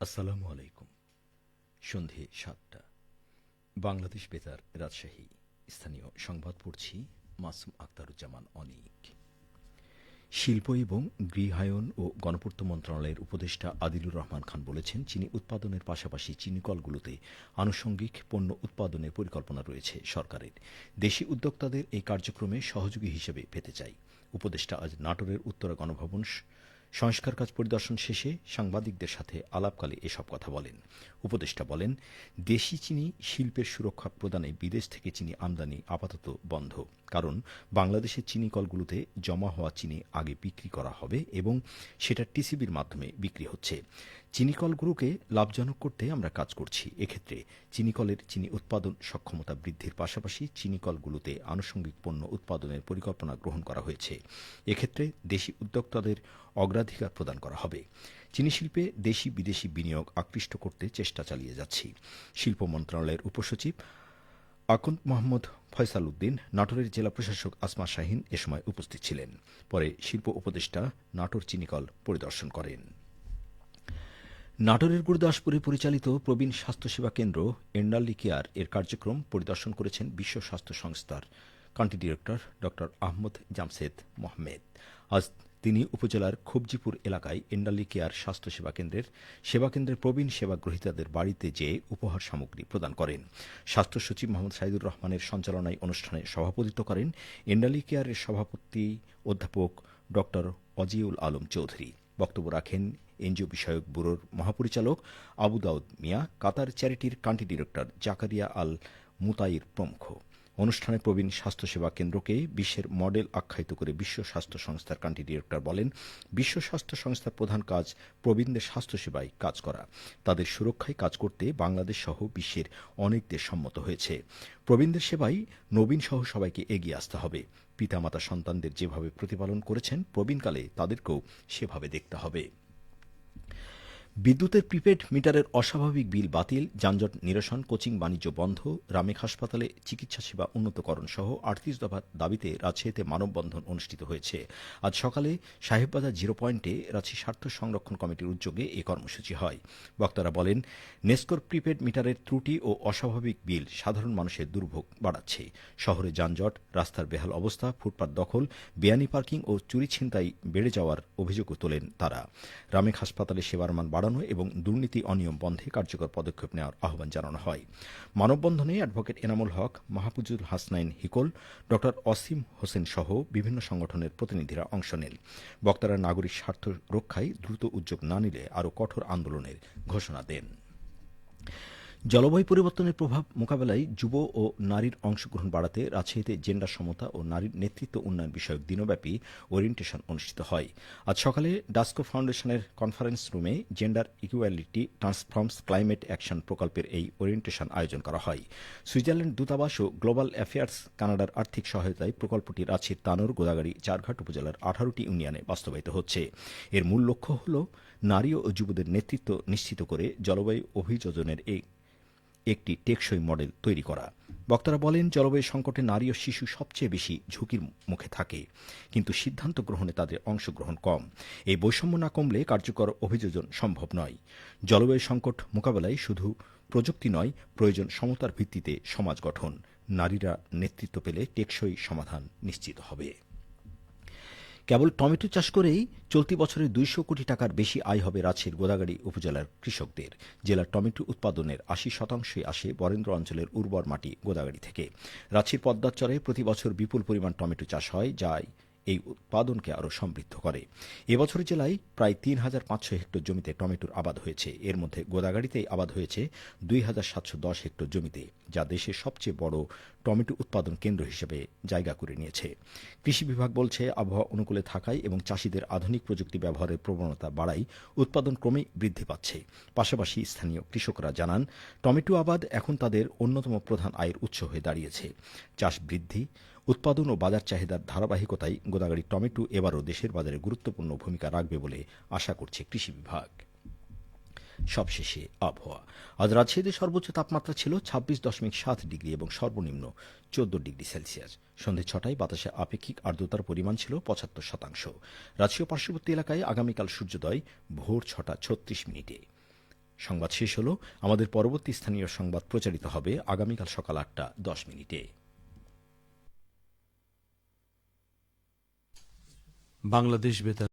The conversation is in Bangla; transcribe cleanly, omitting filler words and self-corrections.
আসসালামু আলাইকুম। সন্ধে ৭টা। বাংলাদেশ বেতার, রাজশাহী। স্থানীয় সংবাদ পড়ছি মাসুম আক্তারুজ্জামান অনিক। শিল্প এবং গৃহায়ন ও গণপূর্ত মন্ত্রণালয়ের উপদেষ্টা আদিলুর রহমান খান বলেছেন, চিনি উৎপাদনের পাশাপাশি চিনি কলগুলোতে আনুষঙ্গিক পণ্য উৎপাদনের পরিকল্পনা রয়েছে সরকারের। দেশি উদ্যোক্তাদের এই কার্যক্রমে সহযোগী হিসেবে পেতে চাই। উপদেষ্টা আজ নাটোরের উত্তরা গণভবন সংস্কার কাজ পরিদর্শন শেষে সাংবাদিকদের সাথে আলাপকালে এসব কথা বলেন। উপদেষ্টা বলেন, দেশি চিনি শিল্পের সুরক্ষা প্রদানে বিদেশ থেকে চিনি আমদানি আপাতত বন্ধ, কারণ বাংলাদেশের চিনি কলগুলোতে জমা হওয়া চিনি আগে বিক্রি করা হবে এবং সেটা টিসিবির মাধ্যমে বিক্রি হচ্ছে। চিনি কলগুলোকে লাভজনক করতে আমরা কাজ করছি। এক্ষেত্রে চিনিকলের চিনি উৎপাদন সক্ষমতা বৃদ্ধির পাশাপাশি চিনিকলগুলোতে আনুষঙ্গিক পণ্য উৎপাদনের পরিকল্পনা গ্রহণ করা হয়েছে। এক্ষেত্রে দেশি উদ্যোক্তাদের অগ্রাধিকার প্রদান করা হবে। চিনি শিল্পে দেশি বিদেশি বিনিয়োগ আকৃষ্ট করতে চেষ্টা চালিয়ে যাচ্ছি। শিল্প মন্ত্রণালয়ের উপসচিব আকন্দ মোহাম্মদ ফয়সাল উদ্দিন, নাটোরের জেলা প্রশাসক আসমা শাহীন এ সময় উপস্থিত ছিলেন। পরে শিল্প উপদেষ্টা নাটোর চিনিকল পরিদর্শন করেন। নাটোরের গুরুদাসপুরে পরিচালিত প্রবীণ স্বাস্থ্যসেবা কেন্দ্র এন্ডারলি কেয়ার এর কার্যক্রম পরিদর্শন করেছেন বিশ্ব স্বাস্থ্য সংস্থার কান্ট্রি ডিরেক্টর ড আহমদ জামশেদ মোহাম্মেদ। আজ তিনি উপজেলার খুবজিপুর এলাকায় এন্ডারলি কেয়ার স্বাস্থ্যসেবা সেবাকেন্দ্রের প্রবীণ সেবা গ্রহীতাদের বাড়িতে যেয়ে উপহার সামগ্রী প্রদান করেন। স্বাস্থ্য সচিব মোহাম্মদ সাইদুর রহমানের সঞ্চালনায় অনুষ্ঠানে সভাপতিত্ব করেন এন্ডারলি কেয়ারের সভাপতি অধ্যাপক ড অজিউল আলম চৌধুরী। বক্তব্য রাখেন এনজিও বিষয়ক ব্যুরোর মহাপরিচালক আবু দাউদ মিয়া, কাতার চ্যারিটির কান্ট্রি ডিরেক্টর জাকারিয়া আল মুতাইর প্রমুখ। অনুষ্ঠানে প্রবীণ স্বাস্থ্যসেবা কেন্দ্রকে বিশ্বের মডেল আখ্যায়িত করে বিশ্ব স্বাস্থ্য সংস্থার কান্ট্রি ডিরেক্টর বলেন, বিশ্ব স্বাস্থ্য সংস্থার প্রধান কাজ প্রবীণদের স্বাস্থ্যসেবায় কাজ করা। তাদের সুরক্ষায় কাজ করতে বাংলাদেশ সহ বিশ্বের অনেক দেশ সম্মত হয়েছে। প্রবীণদের সেবায় নবীন সহ সবাইকে এগিয়ে আসতে হবে। পিতামাতা সন্তানদের যেভাবে প্রতিপালন করেছেন, প্রবীণকালে তাদেরকেও সেভাবে দেখতে হবে। বিদ্যুতের প্রিপেড মিটারের অস্বাভাবিক বিল বাতিল, যানজট নিরসন, কোচিং বাণিজ্য বন্ধ, রামেক হাসপাতালে চিকিৎসা সেবা উন্নতকরণ সহ ৩৮ দফার দাবিতে রাজশাহীতে মানববন্ধন অনুষ্ঠিত হয়েছে। আজ সকালে সাহেববাজার জিরো পয়েন্টে রাজশাহী স্বার্থ সংরক্ষণ কমিটির উদ্যোগে এই কর্মসূচি হয়। বক্তারা বলেন, নেসকোর প্রিপেড মিটারের ত্রুটি ও অস্বাভাবিক বিল সাধারণ মানুষের দুর্ভোগ বাড়াচ্ছে। শহরে যানজট, রাস্তার বেহাল অবস্থা, ফুটপাত দখল, বেআইনি পার্কিং ও চুরি ছিনতাই বেড়ে যাওয়ার অভিযোগও তোলেন তারা। রামেক হাসপাতালে সেবার মান বাড়ানো এবং দুর্নীতি অনিয়ম বন্ধে কার্যকর পদক্ষেপ নেওয়ার আহ্বান জানানো হয়। মানববন্ধনে অ্যাডভোকেট এনামুল হক, মাহফুজুল হাসনাইন হিকল, ড অসীম হোসেন সহ বিভিন্ন সংগঠনের প্রতিনিধিরা অংশ নেন। বক্তারা নাগরিক স্বার্থ রক্ষায় দ্রুত উদ্যোগ না নিলে আরও কঠোর আন্দোলনের ঘোষণা দেন। জলবায়ু পরিবর্তনের প্রভাব মোকাবেলায় যুব ও নারীর অংশগ্রহণ বাড়াতে রাজশাহীতে জেন্ডার সমতা ও নারীর নেতৃত্ব উন্নয়ন বিষয়ক দিনব্যাপী ওরিয়েন্টেশন অনুষ্ঠিত হয়। আজ সকালে ডাস্কো ফাউন্ডেশনের কনফারেন্স রুমে gender equality transforms climate action প্রকল্পের এই ওরিয়েন্টেশন আয়োজন করা হয়। সুইজারল্যান্ড দূতাবাস ও গ্লোবাল অ্যাফেয়ার্স কানাডার আর্থিক সহায়তায় প্রকল্পটি রাজশাহীর তানোর, গোদাগাড়ী, চারঘাট উপজেলার 18টি ইউনিয়নে বাস্তবায়িত হচ্ছে। এর মূল লক্ষ্য হল নারী ও যুবদের নেতৃত্ব নিশ্চিত করে জলবায়ু অভিযোজনের একটি টেকসই মডেল তৈরি করা। বক্তারা বলেন, জলবায়ু সংকটে নারী ও শিশু সবচেয়ে বেশি ঝুঁকির মুখে থাকে, কিন্তু সিদ্ধান্ত গ্রহণে তাদের অংশগ্রহণ কম। এই বৈষম্য না কমলে কার্যকর অভিযোজন সম্ভব নয়। জলবায়ু সংকট মোকাবেলায় শুধু প্রযুক্তি নয়, প্রয়োজন সমতার ভিত্তিতে সমাজ গঠন। নারীরা নেতৃত্ব পেলে টেকসই সমাধান নিশ্চিত হবে। কেবল টমেটো চাষ করেই চলতি বছরে ২০০ কোটি টাকার বেশি আয় হবে রাজশাহীর গোদাগাড়ী উপজেলার কৃষকদের। জেলার টমেটো উৎপাদনের ৮০% আসে বরেন্দ্র অঞ্চলের উর্বর মাটি গোদাগাড়ী থেকে। রাজশাহীর পদ্মার চরে প্রতি বছর বিপুল পরিমাণ টমেটো চাষ হয়, যা এই উৎপাদনকে আরও সমৃদ্ধ করে। এবছর জেলায় প্রায় ৩,৫০০ হেক্টর জমিতে টমেটোর আবাদ হয়েছে। এর মধ্যে গোদাগাড়ীতেই আবাদ হয়েছে ২,৭১০ হেক্টর জমিতে, যা দেশের সবচেয়ে বড় টমেটো উৎপাদন কেন্দ্র হিসেবে জায়গা করে নিয়েছে। কৃষি বিভাগ বলছে, আবহাওয়া অনুকূলে থাকায় এবং চাষিদের আধুনিক প্রযুক্তি ব্যবহারের প্রবণতা বাড়ায় উৎপাদন ক্রমেই বৃদ্ধি পাচ্ছে। পাশাপাশি স্থানীয় কৃষকরা জানান, টমেটো আবাদ এখন তাদের অন্যতম প্রধান আয়ের উৎস হয়ে দাঁড়িয়েছে। চাষ বৃদ্ধি, উৎপাদন ও বাজার চাহিদার ধারাবাহিকতায় গোদাগাড়ী টমেটো এবারও দেশের বাজারে গুরুত্বপূর্ণ ভূমিকা রাখবে বলে আশা করছে কৃষি বিভাগ। সবশেষে আবহাওয়া। আজ রাজশাহীতে সর্বোচ্চ তাপমাত্রা ছিল ২৬.৭ ডিগ্রি এবং সর্বনিম্ন ১৪ ডিগ্রি সেলসিয়াস। সন্ধে ৬টায় বাতাসে আপেক্ষিক আর্দ্রতার পরিমাণ ছিল ৭৫%। রাজশাহী পার্শ্ববর্তী এলাকায় আগামীকাল সূর্যোদয় ভোর ৬টা ৩৬ মিনিটে। সংবাদ শেষ হলো। আমাদের পরবর্তী স্থানীয় সংবাদ প্রচারিত হবে আগামীকাল সকাল ৮টা ১০ মিনিটে। বাংলাদেশ বেতার